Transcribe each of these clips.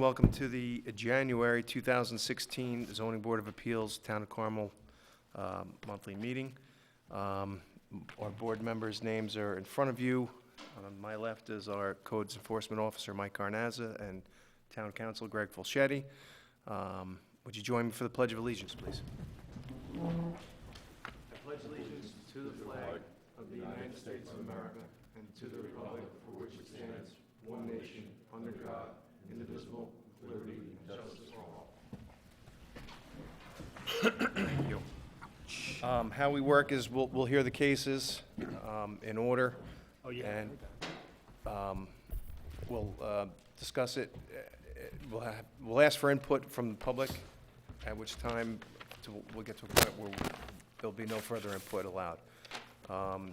welcome to the January 2016 Zoning Board of Appeals, Town of Carmel monthly meeting. Our board members' names are in front of you. On my left is our Codes Enforcement Officer, Mike Carnazza, and Town Council, Greg Fulchetti. Would you join me for the Pledge of Allegiance, please? I pledge allegiance to the flag of the United States of America and to the republic for which it stands, one nation, under God, indivisible, with liberty and justice for all. Thank you. How we work is we'll hear the cases in order. Oh, yeah. And we'll discuss it. We'll ask for input from the public, at which time we'll get to a point where there'll be no further input allowed.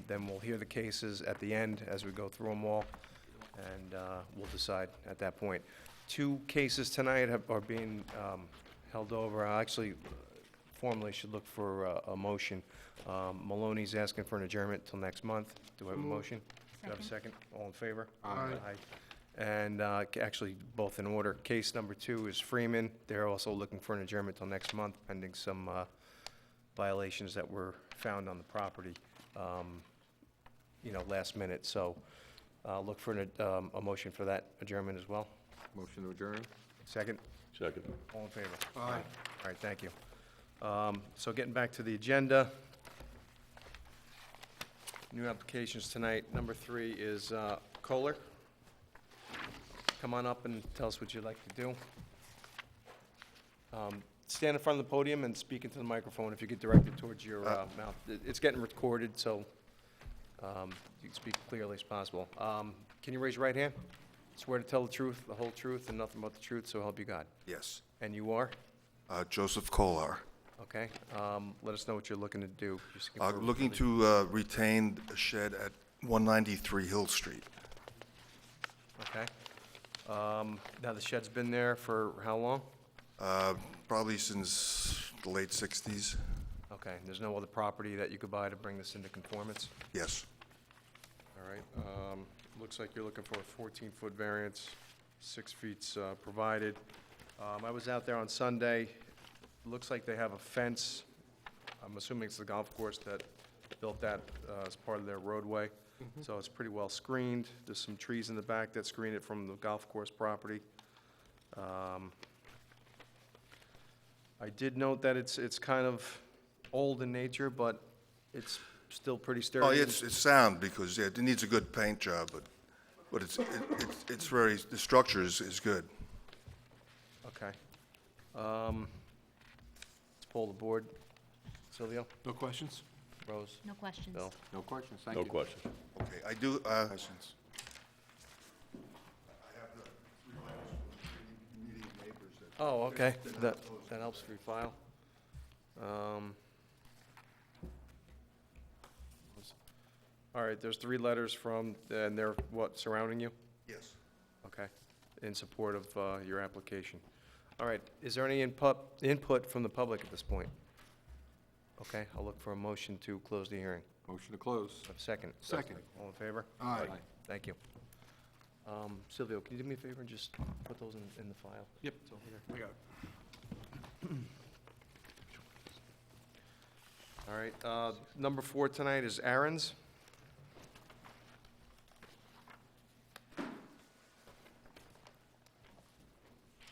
Then we'll hear the cases at the end as we go through them all, and we'll decide at that point. 2 cases tonight are being held over. I actually formally should look for a motion. Maloney's asking for an adjournment till next month. Do I have a motion? Do I have a second? All in favor? Aye. And actually, both in order. Case number 2 is Freeman. They're also looking for an adjournment till next month, pending some violations that were found on the property, last minute. So look for a motion for that adjournment as well. Motion to adjourn? Second? Second. All in favor? Aye. All right, thank you. So getting back to the agenda. New applications tonight. Number 3 is Kohler. Come on up and tell us what you'd like to do. Stand in front of the podium and speak into the microphone if you get directed towards your mouth. It's getting recorded, so you can speak clearly as possible. Can you raise your right hand? Swear to tell the truth, the whole truth, and nothing but the truth, so help you God. Yes. And you are? Joseph Kolar. Okay. Let us know what you're looking to do. You're seeking for Looking relief. to retain a shed at 193 Hill Street. Okay. Now, the shed's been there for how long? Probably since the late 60s. Okay. There's no other property that you could buy to bring this into conformance? Yes. All right. Looks like you're looking for a 14-foot variance, 6 feet's provided. I was out there on Sunday. Looks like they have a fence. I'm assuming it's the golf course that built that as part of their roadway. So it's pretty well screened. There's some trees in the back that screen it from the golf course property. I did note that it's kind of old in nature, but it's still pretty sturdy. Oh, yeah, it's sound because it needs a good paint job, but it's very, the structure is good. Okay. Let's pull the board. Silvio? No questions? Rose? No questions. Bill? No questions, thank you. No question. Okay, I do, questions. I have the 3 letters from the immediate neighbors that. Oh, okay. That helps refile. All right, there's 3 letters from, and they're what, surrounding you? Yes. Okay, in support of your application. All right, is there any input from the public at this point? Okay, I'll look for a motion to close the hearing. Motion to close. A second. Second. All in favor? Aye. Thank you. Silvio, can you do me a favor and just put those in the file? Yep. It's over here. I got it. All right, number 4 tonight is Aaron's.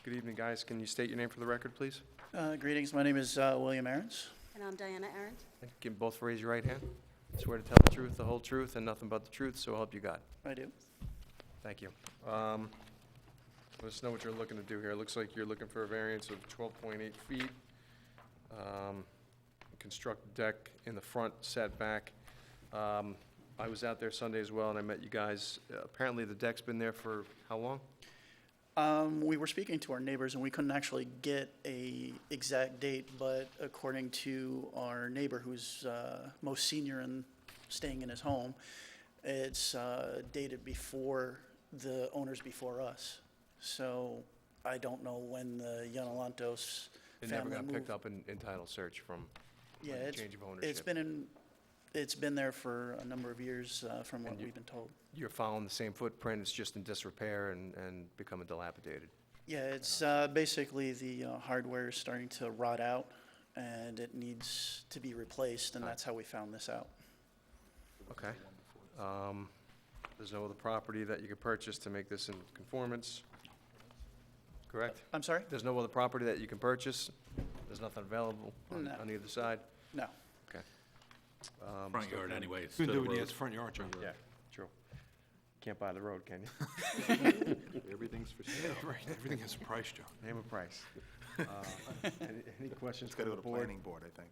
Good evening, guys. Can you state your name for the record, please? Greetings, my name is William Ahrens. And I'm Diana Arendt. And can both raise your right hand? Swear to tell the truth, the whole truth, and nothing but the truth, so help you God. I do. Thank you. Let us know what you're looking to do here. It looks like you're looking for a variance of 12.8 feet. Construct deck in the front setback. I was out there Sunday as well, and I met you guys. Apparently, the deck's been there for how long? We were speaking to our neighbors, and we couldn't actually get a exact date, but according to our neighbor, who's most senior and staying in his home, it's dated before the owners before us. So I don't know when the Yanalantos It never family got moved. picked up in title search from Yeah, the it's, change of ownership. it's been there for a number of years, from what And you- we've been told. You're following the same footprint, it's just in disrepair and becoming dilapidated. Yeah, it's basically the hardware is starting to rot out, and it needs to be replaced, and that's how we found this out. Okay. There's no other property that you could purchase to make this in conformance, correct? I'm sorry? There's no other property that you can purchase? There's nothing available No. on either side? No. Okay. Front yard anyway, it's You to can the do it, road. yeah, it's front yard, John. Yeah, true. Can't buy the road, can you? Everything's for sale. Right, everything has a price, John. Name a price. Any questions It's from gotta the go to board? planning board, I think.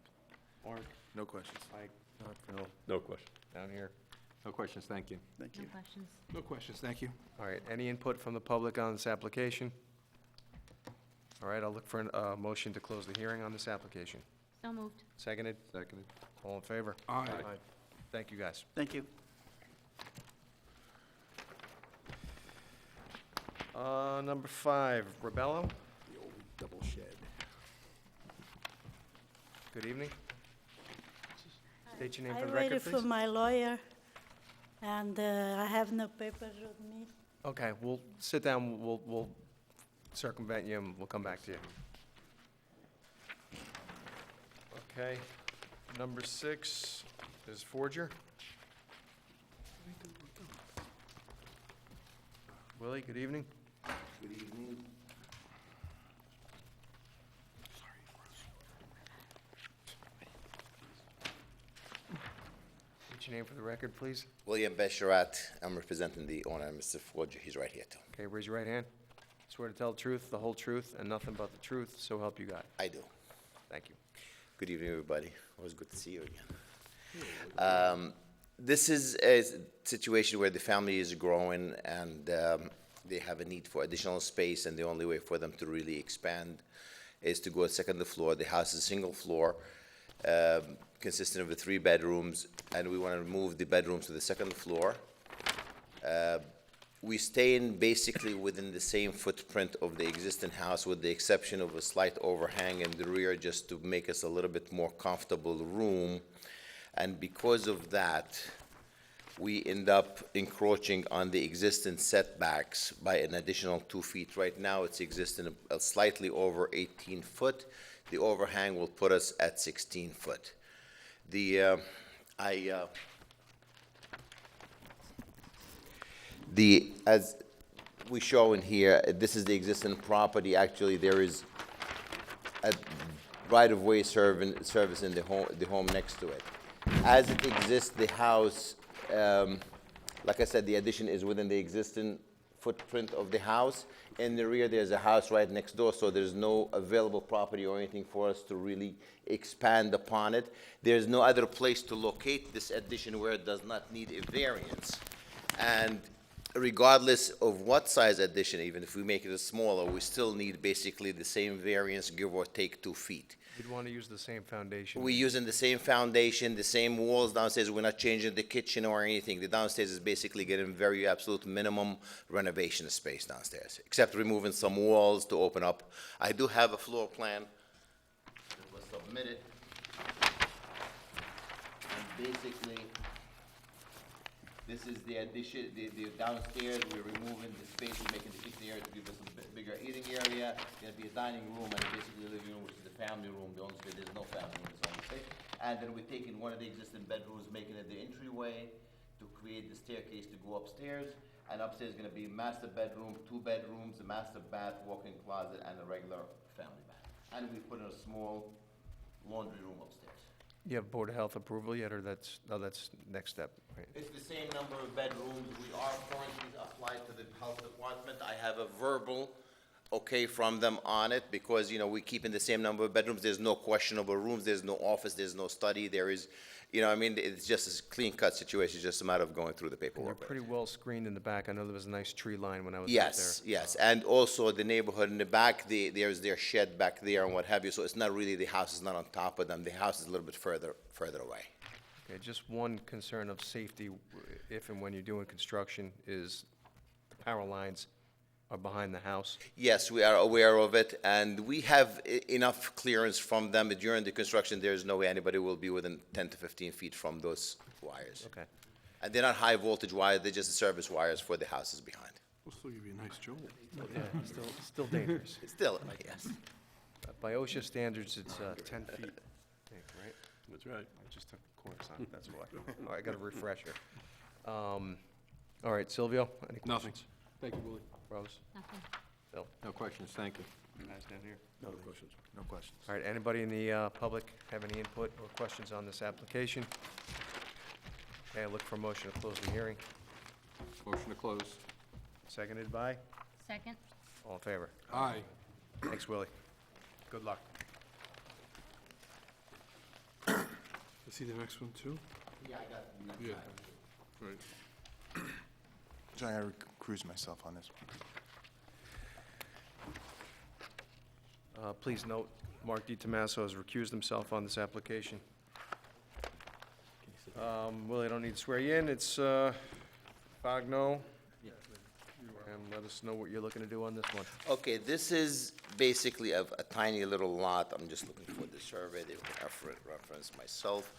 Mark, No questions. Mike, Phil, No question. down here. No questions, thank you. Thank No you. questions. No questions, thank you. All right, any input from the public on this application? All right, I'll look for a motion to close the hearing on this application. So moved. Seconded? Seconded. All in favor? Aye. Thank you, guys. Thank you. Number 5, Rebello, The old double shed. good evening. State your name I for the waited record, for please. my lawyer, and I have no paper with me. Okay, we'll sit down, we'll circumvent you, and we'll come back to you. Okay, number 6 is Forger. Willie, good evening. Good evening. State your name for the record, please. William Besharat. I'm representing the owner, Mr. Forger. He's right here too. Okay, raise your right hand. Swear to tell the truth, the whole truth, and nothing but the truth, so help you God. I do. Thank you. Good evening, everybody. Always good to see you again. This is a situation where the family is growing and they have a need for additional space, and the only way for them to really expand is to go a second floor. The house is a single floor, consisting of 3 bedrooms, and we want to move the bedrooms to the second floor. We stay in basically within the same footprint of the existing house, with the exception of a slight overhang in the rear, just to make us a little bit more comfortable room. And because of that, we end up encroaching on the existing setbacks by an additional 2 feet. Right now, it's existing slightly over 18 foot. The overhang will put us at 16 foot. As we show in here, this is the existing property. Actually, there is a right-of-way service in the home next to it. As it exists, the house, like I said, the addition is within the existing footprint of the house. In the rear, there's a house right next door, so there's no available property or anything for us to really expand upon it. There's no other place to locate this addition where it does not need a variance. And regardless of what size addition, even if we make it smaller, we still need basically the same variance, give or take 2 feet. You'd want to use the same foundation. We're using the same foundation, the same walls downstairs. We're not changing the kitchen or anything. The downstairs is basically getting very absolute minimum renovation space downstairs, except removing some walls to open up. I do have a floor plan that was submitted. And basically, this is the addition, the downstairs. We're removing the space and making the kitchen area to give us a bigger eating area. There'll be a dining room and basically a living room, which is the family room. The only space, there's no family room, it's only space. And then we're taking one of the existing bedrooms, making it the entryway to create the staircase to go upstairs. And upstairs is gonna be master bedroom, 2 bedrooms, a master bath, walk-in closet, and a regular family bath. And we put in a small laundry room upstairs. You have Board of Health approval yet, or that's next step, right? It's the same number of bedrooms. We are currently applied to the health department. I have a verbal okay from them on it because, you know, we keep in the same number of bedrooms. There's no questionable rooms. There's no office. There's no study. There is, you know, I mean, it's just a clean-cut situation. It's just a matter of going through the You're paperwork. pretty well screened in the back. I know there was a nice tree line when I was out there. Yes, yes. And also the neighborhood in the back, there's their shed back there and what have you. So it's not really, the house is not on top of them. The house is a little bit further away. Okay, just one concern of safety, if and when you're doing construction, is the power lines are behind the house. Yes, we are aware of it, and we have enough clearance from them. During the construction, there's no way anybody will be within 10 to 15 feet from those wires. Okay. And they're not high voltage wires, they're just service wires for the houses behind. We'll still give you a nice jolt. Yeah, still dangerous. Still, yes. By OSHA standards, it's 10 feet, I think, right? That's right. I just took a course on it, that's why. Oh, I got a refresher. All right, Silvio, any Nothing. questions? Thank you, Willie. Rose? Nothing. Phil? No questions, thank you. Guys down here? No questions. No questions. All right, anybody in the public have any input or questions on this application? Okay, I look for a motion to close the hearing. Motion to close. Seconded by? Second? All in favor? Aye. Thanks, Willie. Good luck. See the next one, too? Yeah, I got it. Yeah. Right. John, I recuse myself on this one. Please note, Mark DiTomaso has recused himself on this application. Willie, I don't need to swear you in. It's Fogno. And let us know what you're looking to do on this one. Okay, this is basically a tiny little lot. I'm just looking for the survey, they can reference myself.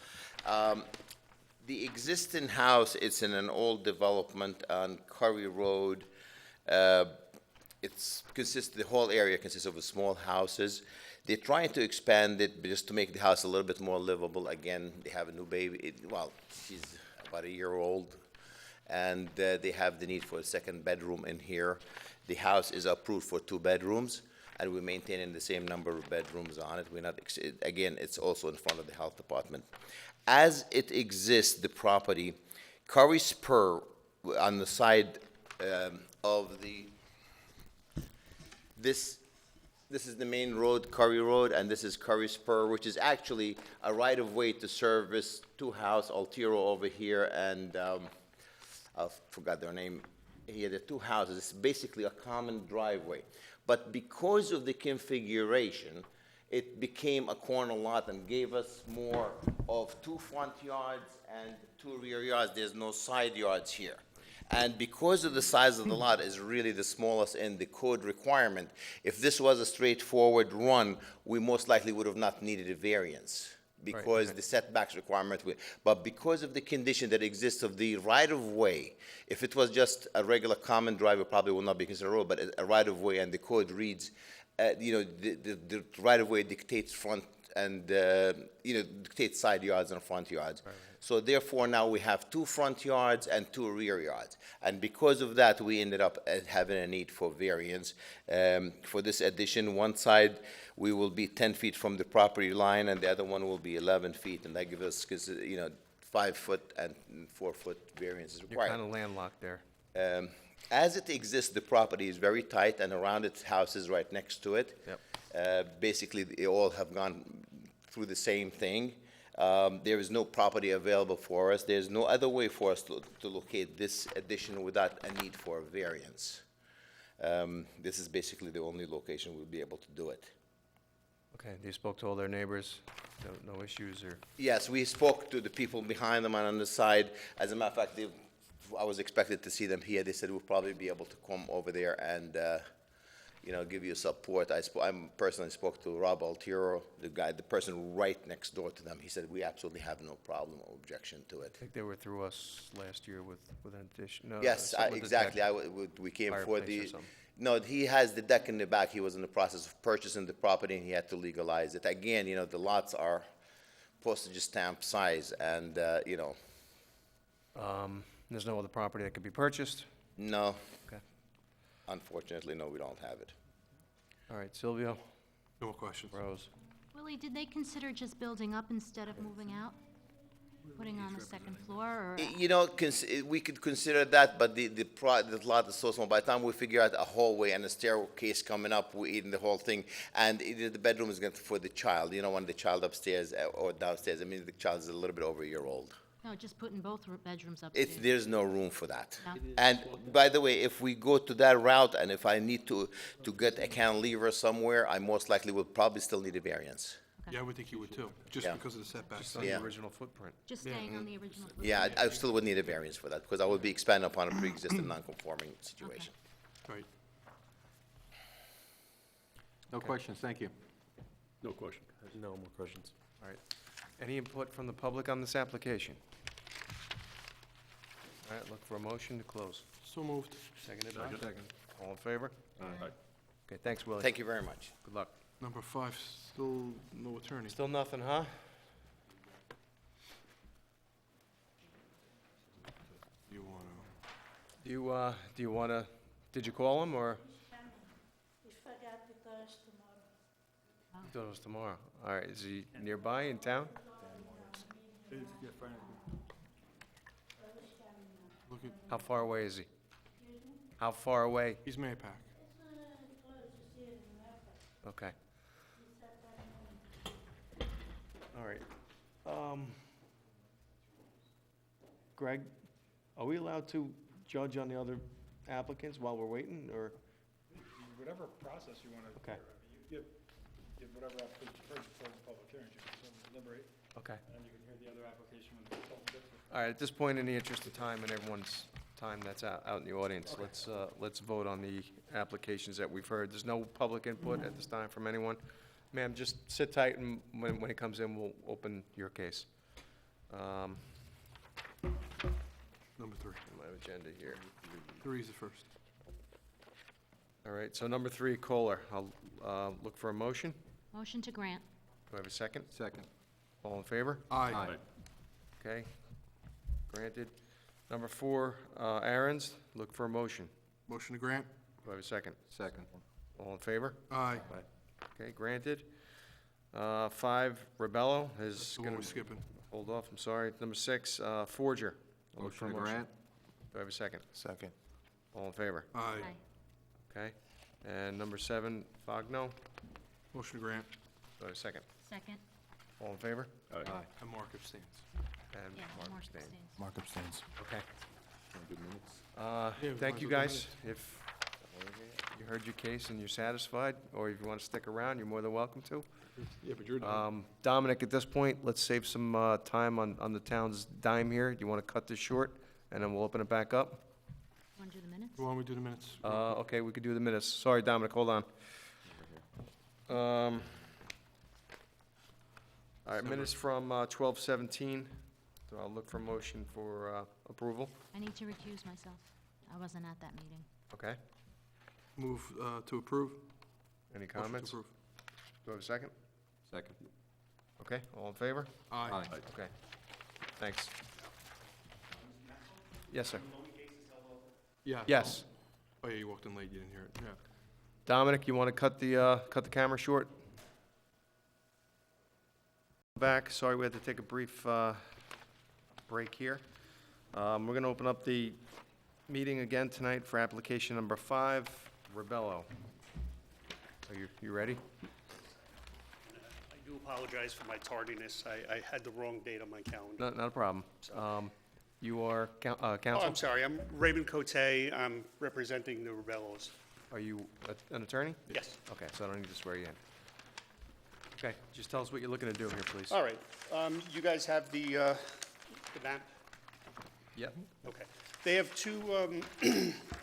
The existing house, it's in an old development on Curry Road. The whole area consists of small houses. They're trying to expand it just to make the house a little bit more livable. Again, they have a new baby, well, she's about a year old, and they have the need for a second bedroom in here. The house is approved for 2 bedrooms, and we're maintaining the same number of bedrooms on it. We're not, again, it's also in front of the health department. As it exists, the property, Curry Spur on the side of the, this is the main road, Curry Road, and this is Curry Spur, which is actually a right-of-way to service 2 houses, Altiro over here, and I forgot their name. Here, the 2 houses. It's basically a common driveway. But because of the configuration, it became a corner lot and gave us more of 2 front yards and 2 rear yards. There's no side yards here. And because of the size of the lot is really the smallest in the code requirement, if this was a straightforward run, we most likely would have not needed a variance because the setbacks requirement, but because of the condition that exists of the right-of-way, if it was just a regular common driveway, probably would not be considered a road, but a right-of-way, and the code reads, the right-of-way dictates front and, dictates side yards and front yards. So therefore, now we have 2 front yards and 2 rear yards. And because of that, we ended up having a need for variance. For this addition, one side, we will be 10 feet from the property line, and the other one will be 11 feet, and that gives us, 5-foot and 4-foot variance is You're required. kind of landlocked there. As it exists, the property is very tight, and around its houses right next to it. Yep. Basically, they all have gone through the same thing. There is no property available for us. There's no other way for us to locate this addition without a need for a variance. This is basically the only location we'll be able to do it. Okay, you spoke to all their neighbors? No issues or? Yes, we spoke to the people behind them and on the side. As a matter of fact, I was expected to see them here. They said we'll probably be able to come over there and, give you support. I personally spoke to Rob Altiro, the person right next door to them. He said, we absolutely have no problem or objection to it. I think they were through us last year with an addition. No, Yes, something with the exactly. deck. We came for Fireplace or the, something. no, he has the deck in the back. He was in the process of purchasing the property, and he had to legalize it. Again, the lots are postage stamp size, and, There's no other property that could be purchased? no. Okay. Unfortunately, no, we don't have it. All right, Silvio, No more questions. Rose. Willie, did they consider just building up instead of moving out? Putting on a second floor, or? We could consider that, but the lot is so small. By the time we figure out a hallway and a staircase coming up, we're eating the whole thing. And the bedroom is going to for the child, when the child upstairs or downstairs. I mean, the child is a little bit over a year old. No, just putting both bedrooms upstairs. There's no room for that. No? And by the way, if we go to that route, and if I need to get a cantilever somewhere, I most likely will probably still need a variance. Yeah, I would think you would too, just Yeah. because of the setbacks. Just on the Yeah. original footprint. Just staying on the original footprint? Yeah, I still would need a variance for that, because I would be expanding upon a pre-existing non-conforming situation. Right. No questions, thank you. No question. No more questions. All right. Any input from the public on this application? All right, look for a motion to close. So moved. Seconded by? Second. All in favor? Aye. Okay, thanks, Willie. Thank you very much. Good luck. Number 5, still no attorney. Still nothing, huh? You wanna, Do you wanna, did you call him, or? He forgot because tomorrow. You thought it was tomorrow. All right, is he nearby in town? look at, How far away is he? How far away? he's Mapac. Okay. All right. Greg, are we allowed to judge on the other applicants while we're waiting, or? Whatever process you want to. Okay. You give whatever application first before the public hearing, you can deliberate, Okay. and then you can hear the other application when it's all different. All right, at this point, in the interest of time and everyone's time that's out in the audience, let's vote on the applications that we've heard. There's no public input at this time from anyone. Ma'am, just sit tight, and when he comes in, we'll open your case. Number 3. My agenda here. 3 is the first. All right, so number 3, Kohler. I'll look for a motion. Motion to grant. Do I have a second? Second. All in favor? Aye. Okay, granted. Number 4, Aaron's, look for a motion. Motion to grant? Do I have a second? Second. All in favor? Aye. Okay, granted. 5, Rebello is The one gonna, we're skipping. hold off, I'm sorry. Number 6, Forger. Look for Motion a to grant? Do I have a second? Second. All in favor? Aye. Okay. And number 7, Fogno. Motion to grant? Do I have a second? Second. All in favor? Aye. And Mark abstains. And Yeah, Mark Mark abstains. abstains. Mark abstains. Okay. Wanna do minutes? Yeah, we Thank might you, as well do guys. If you heard your case and you're satisfied, or if you want to stick around, you're more than welcome to. Yeah, but you're done. Dominic, at this point, let's save some time on the town's dime here. Do you want to cut this short, and then we'll open it back up? Want to do the minutes? Why don't we do the minutes? Okay, we could do the minutes. Sorry, Dominic, hold on. All right, minutes from 12/17. So I'll look for a motion for approval. I need to recuse myself. I wasn't at that meeting. Okay. Move to approve? Any Motion to comments? Do approve. I have a second? Second. Okay, all in favor? Aye. Okay, thanks. Yes, sir. Yeah. Yes. Oh, yeah, you walked in late, you didn't hear it, yeah. Dominic, you want to cut the camera short? Back, sorry, we had to take a brief break here. We're going to open up the meeting again tonight for application number 5, Rebello. Are you ready? I do apologize for my tardiness. I had the wrong date on my calendar. Not a problem. You are Oh, counsel? I'm sorry. I'm Raymond Cote. I'm representing the Rebellos. Are you an attorney? Yes. Okay, so I don't need to swear you in. Okay, just tell us what you're looking to do here, please. All right. You guys have the map? Yep. Okay. They have two,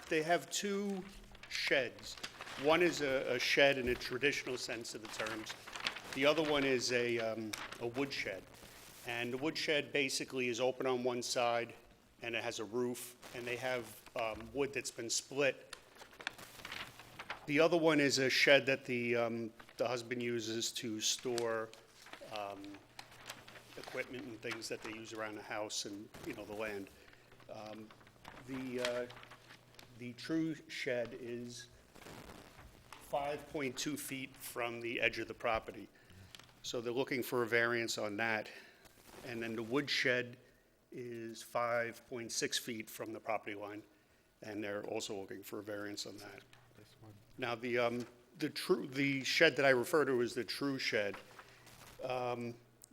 they have two sheds. One is a shed in a traditional sense of the terms. The other one is a wood shed. And the wood shed basically is open on one side, and it has a roof, and they have wood that's been split. The other one is a shed that the husband uses to store equipment and things that they use around the house and, you know, the land. The true shed is 5.2 feet from the edge of the property. So they're looking for a variance on that. And then the wood shed is 5.6 feet from the property line, and they're also looking for a variance on that. Now, the shed that I refer to as the true shed,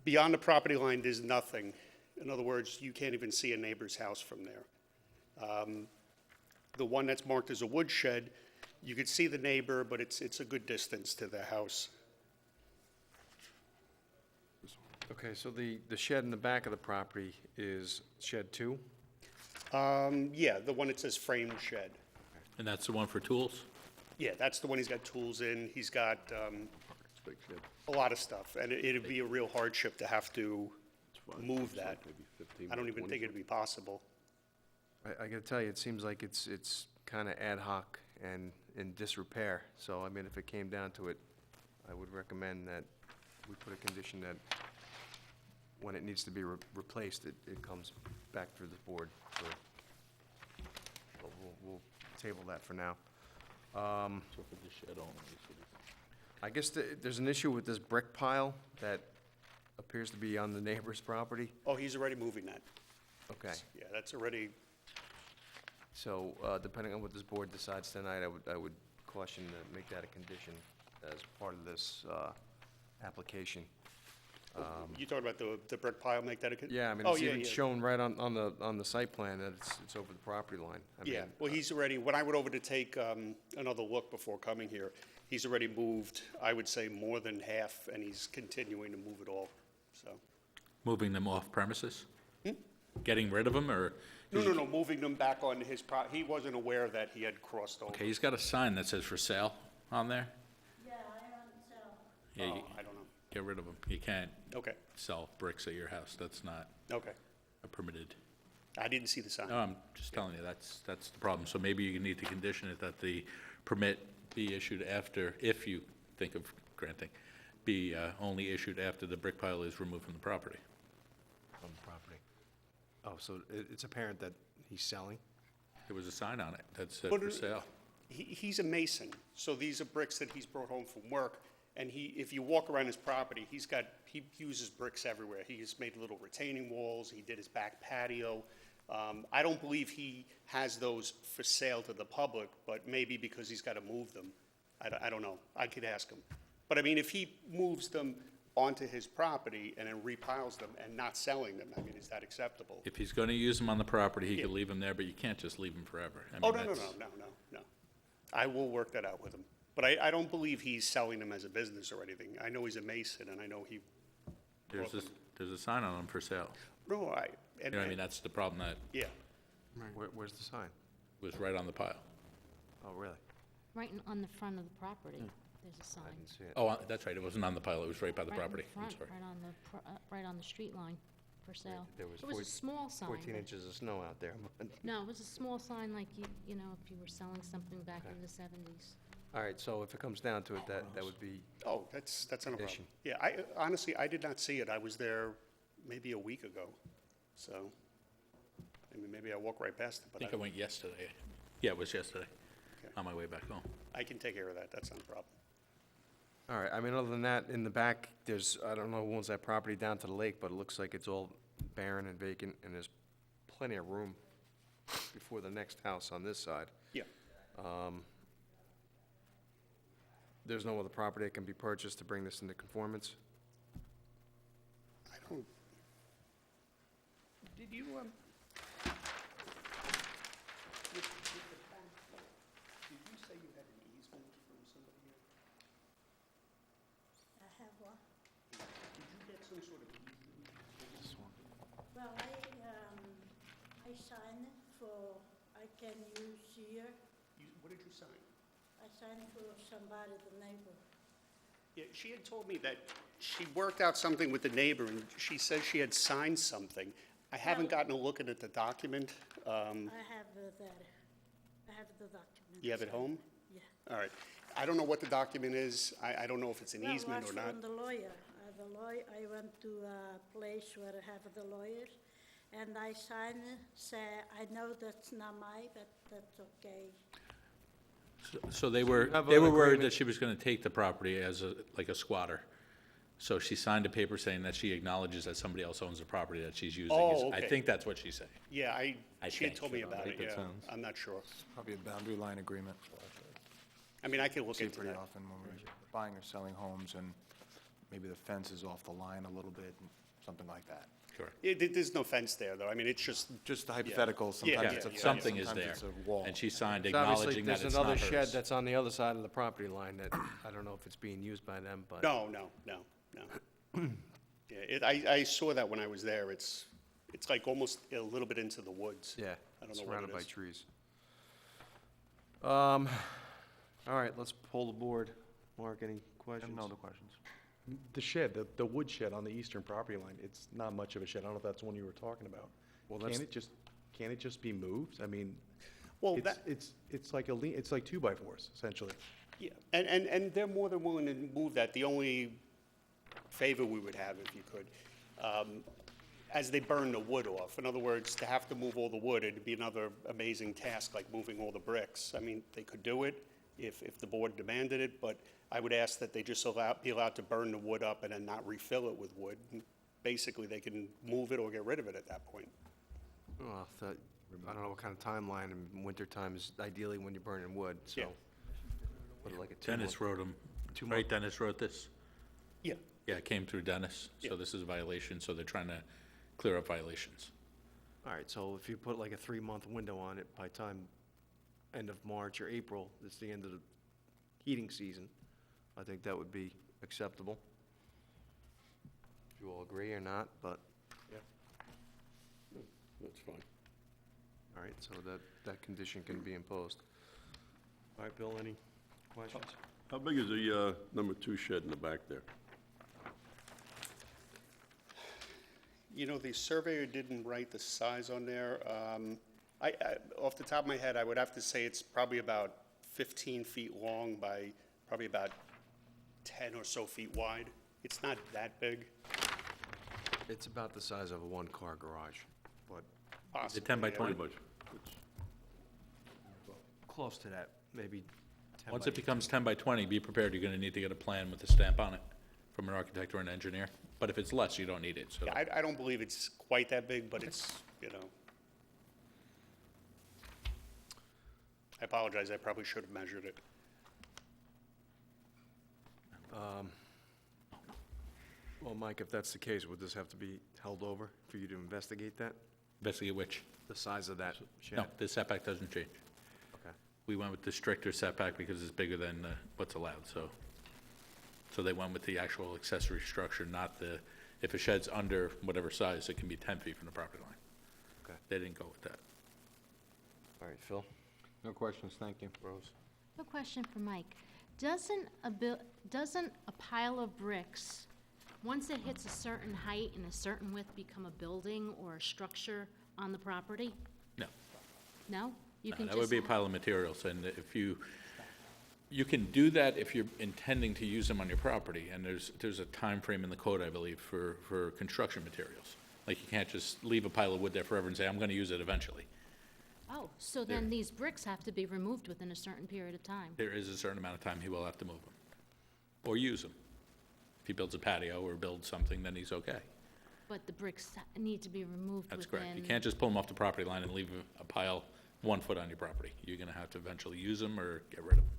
beyond the property line, there's nothing. In other words, you can't even see a neighbor's house from there. The one that's marked as a wood shed, you could see the neighbor, but it's a good distance to the house. Okay, so the shed in the back of the property is shed 2? Yeah, the one that says framed shed. And that's the one for tools? Yeah, that's the one he's got tools in. He's got It's big shed. a lot of stuff, and it'd be a real hardship to have to move that. Maybe 15, I don't even 20. think it'd be possible. I gotta tell you, it seems like it's kinda ad hoc and in disrepair. So, I mean, if it came down to it, I would recommend that we put a condition that when it needs to be replaced, it comes back through the board. But we'll table that for now. So for the shed only, so this- I guess there's an issue with this brick pile that appears to be on the neighbor's property. Oh, he's already moving that. Okay, Yeah, that's already, so, depending on what this board decides tonight, I would caution to make that a condition as part of this, application. you talking about the brick pile, make that a? Yeah, I mean, Oh, it's yeah, even yeah. shown right on the site plan that it's over the property line. I Yeah, mean, well, he's already, when I went over to take another look before coming here, he's already moved, I would say, more than half, and he's continuing to move it all, so. Moving them off premises? Getting rid of them, or? No, moving them back on his he wasn't aware that he had crossed over. Okay, he's got a sign that says for sale on there. Yeah, I want to sell. Yeah, Oh, you I don't know. get rid of them. You can't Okay, sell bricks at your house. That's not okay. permitted. I didn't see the sign. No, I'm just telling you, that's the problem. So maybe you need to condition it that the permit be issued after, if you think of granting, be only issued after the brick pile is removed from the property. on the property. Oh, so it's apparent that he's selling? There was a sign on it that said But for it- sale. He's a mason, so these are bricks that he's brought home from work, and if you walk around his property, he uses bricks everywhere. He has made little retaining walls, he did his back patio. I don't believe he has those for sale to the public, but maybe because he's got to move them. I don't know, I could ask him. But I mean, if he moves them onto his property and then repiles them and not selling them, I mean, is that acceptable? If he's going to use them on the property, he Yeah. could leave them there, but you can't just leave them forever. I Oh, mean, no. that's- No. I will work that out with him. But I don't believe he's selling them as a business or anything. I know he's a mason, and I know he, There's a sign on them for sale. no, You know what I mean? That's the problem that yeah. Where's the sign? was right on the pile. Oh, really? Right on the front of the property, there's a sign. I didn't see it. Oh, that's right, it wasn't on the pile, it was right by the Right in property. I'm front, sorry. right on the street line, for sale. There was It was a small sign. 14 but- inches of snow out there. No, it was a small sign like you know, if you were selling something back in the 70s. All right, so if it comes down to it, that would be, Oh, that's not a problem. Addition. Yeah, honestly, I did not see it. I was there maybe a week ago, so, I mean, maybe I walked right past it, I but think I went yesterday. Yeah, it was yesterday, Okay. on my way back home. I can take care of that. That's not a problem. all right, I mean, other than that, in the back, I don't know who owns that property down to the lake, but it looks like it's all barren and vacant, and there's plenty of room before the next house on this side. Yeah. There's no other property that can be purchased to bring this into conformance? I don't, did you, with the back, did you say you had an easement from somebody here? I have one. Did you get some sort of easement? Well, I signed it for, I can use here. What did you sign? I signed for somebody, the neighbor. Yeah, she had told me that she worked out something with the neighbor, and she says she had signed something. I haven't gotten a look at the document. I have that. I have the document. You have it home? Yeah. All right. I don't know what the document is. I don't know if it's an Well, easement or was not. from the lawyer. I went to a place where I have the lawyers, and I signed it, say, I know that's not mine, but that's okay. So they you were have worried agreement- that she was going to take the property as like a squatter. So she signed a paper saying that she acknowledges that somebody else owns the property that she's using. Oh, I okay. think that's what she's saying. Yeah, she had think, told me you know, about it, make yeah. sense. I'm not sure. Probably a boundary line agreement. I mean, I can look See it into pretty that. often when we're buying or selling homes, and maybe the fence is off the line a little bit, and something like that. Correct. There's no fence there, though. I mean, it's just, Just hypothetical, Yeah, sometimes yeah, it's a yeah. fence, Something is sometimes there. it's a wall. And she signed So obviously, acknowledging that there's it's another not shed hers. that's on the other side of the property line that, I don't know if it's being used by them, but. no. Yeah, I saw that when I was there. It's like almost a little bit into the woods. Yeah, I don't know what surrounded it by is. trees. All right, let's pull the board. Mark, any questions? No other questions. The shed, the wood shed on the eastern property line, it's not much of a shed. I don't know if that's the one you were talking about. Well, Can that's- it just can't it just be moved? I mean, Well, it's like it's like 2x4s, essentially. Yeah, and they're more than willing to move that. The only favor we would have, if you could, as they burn the wood off. In other words, to have to move all the wood, it'd be another amazing task, like moving all the bricks. I mean, they could do it if the board demanded it, but I would ask that they just be allowed to burn the wood up and then not refill it with wood. Basically, they can move it or get rid of it at that point. Well, I don't know what kind of timeline, in wintertime is ideally when you're burning wood, so. Yeah. What, like a Dennis wrote them, 2 month? right, Dennis wrote this? Yeah. Yeah, it came through Dennis, so Yeah. this is a violation, so they're trying to clear up violations. All right, so if you put like a 3-month window on it, by time end of March or April, it's the end of the heating season, I think that would be acceptable. If you all agree or not, but, That's fine. all right, so that condition can be imposed. All right, Bill, any questions? How big is the number 2 shed in the back there? You know, the surveyor didn't write the size on there. Off the top of my head, I would have to say it's probably about 15 feet long by probably about 10 or so feet wide. It's not that big. It's about the size of a 1-car garage, but Is it 10 by Possibly, 20? yeah. Pretty much. close to that, maybe 10 Once by it becomes 10 by 20, be prepared, you're gonna need to get a plan with a stamp on it from an architect or an engineer. But if it's less, you don't need it, so. Yeah, I don't believe it's quite that big, but it's, you know. I apologize, I probably should have measured it. Well, Mike, if that's the case, would this have to be held over for you to investigate that? Investigate which? The size of that shed? No, the setback doesn't change. Okay. We went with the stricter setback because it's bigger than what's allowed, so. So they went with the actual accessory structure, not the, if a shed's under whatever size, it can be 10 feet from the property line. Okay. They didn't go with that. All right, Phil? No questions, thank you. Rose? A question for Mike. Doesn't a pile of bricks, once it hits a certain height and a certain width, become a building or a structure on the property? No. No? You No, can that would just be a pile of materials, and if you can do that if you're intending to use them on your property, and there's a time frame in the code, I believe, for construction materials. Like, you can't just leave a pile of wood there forever and say, I'm gonna use it eventually. Oh, so then these bricks have to be removed within a certain period of time? There is a certain amount of time he will have to move them, or use them. If he builds a patio or builds something, then he's okay. But the bricks need to be removed within... That's correct. You can't just pull them off the property line and leave a pile 1 foot on your property. You're gonna have to eventually use them or get rid of them.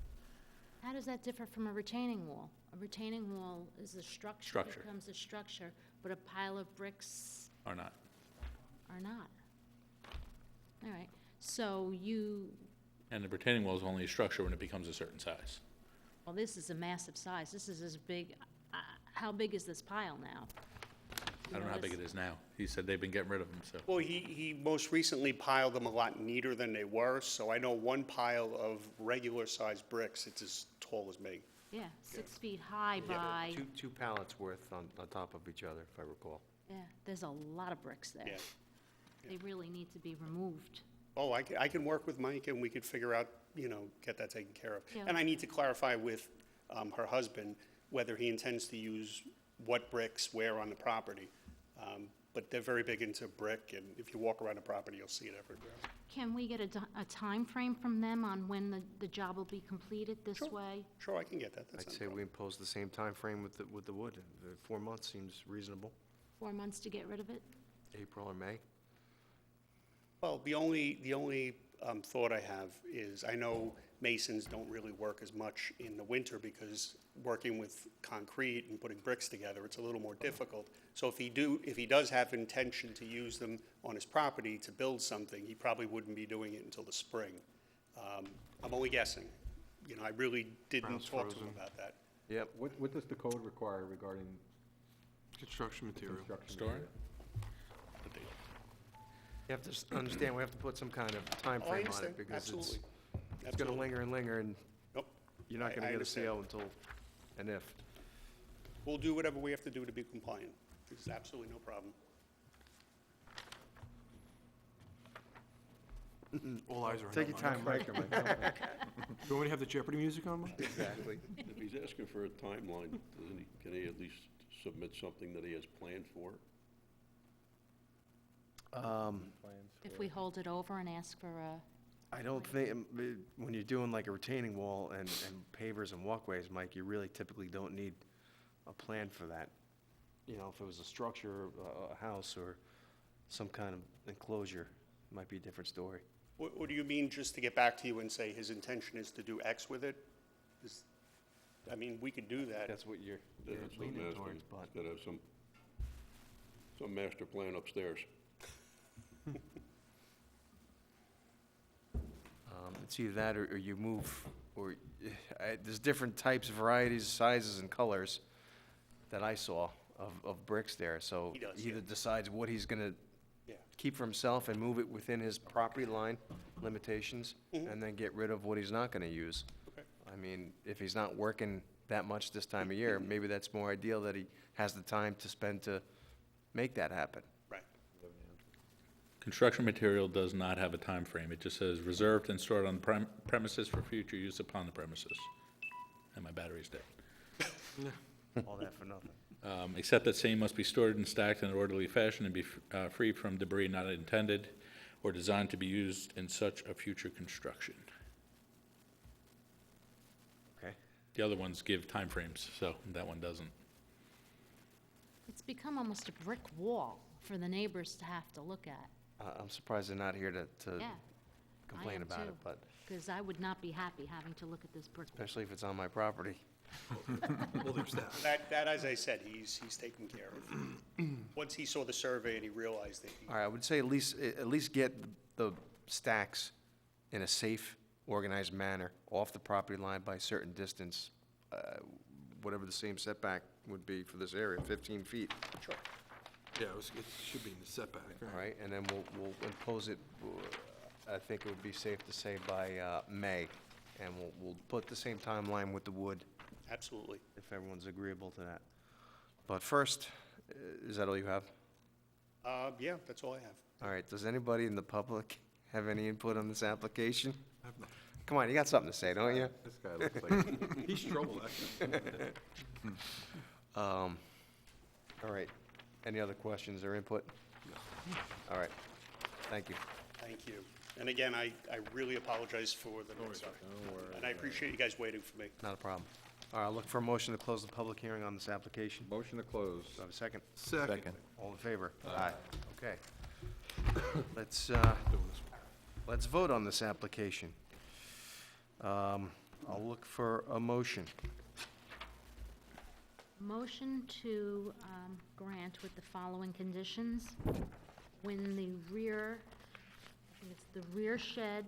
How does that differ from a retaining wall? A retaining wall is a structure. Structure. Becomes a structure, but a pile of bricks Or not. are not. All right, so you, And the retaining wall is only a structure when it becomes a certain size. well, this is a massive size. This is as big, how big is this pile now? I don't know how big it is now. He said they've been getting rid of them, so. Well, he most recently piled them a lot neater than they were, so I know one pile of regular-sized bricks, it's as tall as me. Yeah, 6 feet high by, Two pallets worth on top of each other, if I recall. yeah, there's a lot of bricks there. Yeah. They really need to be removed. Oh, I can work with Mike, and we could figure out, you know, get that taken care of. Yeah. And I need to clarify with her husband whether he intends to use what bricks where on the property. But they're very big into brick, and if you walk around the property, you'll see it everywhere. Can we get a time frame from them on when the job will be completed this way? Sure, I can get that. That's I'd not a say we problem. impose the same time frame with the wood. 4 months seems reasonable, 4 months to get rid of it? April or May. Well, the only thought I have is, I know masons don't really work as much in the winter because working with concrete and putting bricks together, it's a little more difficult. So if he does have intention to use them on his property to build something, he probably wouldn't be doing it until the spring. I'm only guessing. You know, I really didn't Ground's talk to him frozen. about that. Yep. What does the code require regarding Construction material. construction? Storing? material? You have to understand, we have to put some kind of time Oh, I frame on understand. it because Absolutely. it's gonna linger and linger, and Nope. you're not I gonna get a understand. CO until, and if. We'll do whatever we have to do to be compliant. There's absolutely no problem. All eyes are on Take your time, Mike. You want me to have the Jeopardy music on, Mike? Exactly. If he's asking for a timeline, can he at least submit something that he has planned for? If we hold it over and ask for a, I don't think, when you're doing like a retaining wall and pavers and walkways, Mike, you really typically don't need a plan for that. You know, if it was a structure, a house, or some kind of enclosure, it might be a different story. What do you mean, just to get back to you and say his intention is to do X with it? I mean, we could do that. That's what you're That's what I'm leaning asking. towards, but. He's gotta have some master plan upstairs. It's either that or you move, or, there's different types, varieties, sizes, and colors that I saw of bricks there, so He does, he either yeah. decides what he's gonna Yeah. keep for himself and move it within his property line limitations, and then get rid of what he's not gonna use. Okay. I mean, if he's not working that much this time of year, maybe that's more ideal that he has the time to spend to make that happen. Right. Construction material does not have a time frame. It just says reserved and stored on premises for future use upon the premises. And my battery's dead. All that for nothing. Except that same must be stored and stacked in an orderly fashion and be free from debris not intended or designed to be used in such a future construction. Okay. The other ones give timeframes, so that one doesn't. it's become almost a brick wall for the neighbors to have to look at. I'm surprised they're not here to Yeah, complain am about it, too. but because I would not be happy having to look at this brick wall. especially if it's on my property. Well, there's that. That, as I said, he's taken care of. Once he saw the survey and he realized that All right, I would say at least get the stacks in a safe, organized manner off the property line by a certain distance, whatever the same setback would be for this area, 15 feet, Sure. Yeah, it should be in the setback, all right? And then we'll impose it, I think it would be safe to say by May, and we'll put the same timeline with the wood, Absolutely. if everyone's agreeable to that. But first, is that all you have? Yeah, that's all I have. All right, does anybody in the public have any input on this application? I have nothing. Come on, you got something to say, don't you? This guy looks like, he's trouble, actually. All right, any other questions or input? All right, thank you. Thank you. And again, I really apologize for the mix-up. And I appreciate you guys waiting for me. Not a problem. All right, I'll look for a motion to close the public hearing on this application. Motion to close. Do I have a second? Second. All in favor? Aye. Okay. Let's vote on this application. I'll look for a motion. Motion to grant with the following conditions. When the rear, I think it's the rear shed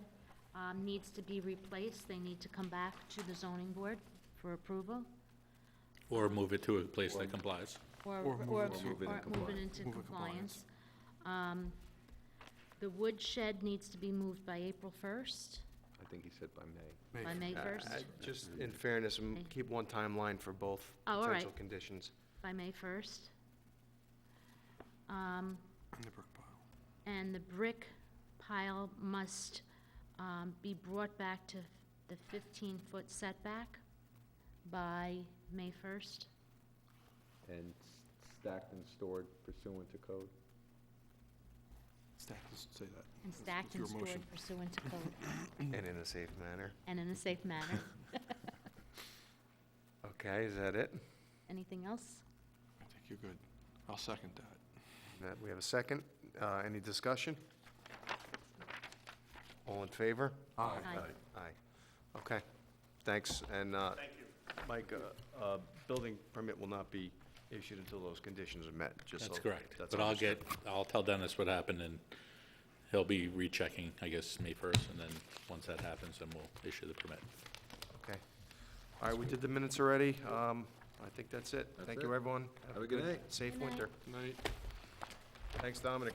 needs to be replaced, they need to come back to the zoning board for approval. Or move it to a place that complies. Or move move it into compliance. The wood shed needs to be moved by April 1st, I think he said by May. by May 1st, Just in fairness, keep one timeline for both Oh, all right. potential conditions. by May 1st. And the brick pile. And the brick pile must be brought back to the 15-foot setback by May 1st. And stacked and stored pursuant to code? Stack, just say that. And That's stacked your and stored motion. pursuant to code, And in a safe manner. and in a safe manner. Okay, is that it? Anything else? I think you're good. I'll second that. We have a second. Any discussion? All in favor? Aye. Aye. Aye. Okay, thanks. And Thank you. Mike, a building permit will not be issued until those conditions are met, just so. That's correct. that's But understood. I'll tell Dennis what happened, and he'll be rechecking, I guess, May 1st, and then, once that happens, then we'll issue the permit. Okay. All right, we did the minutes already. I think that's it. Thank you, everyone. Have a good night. Safe Good night. winter. Night. Thanks, Dominic.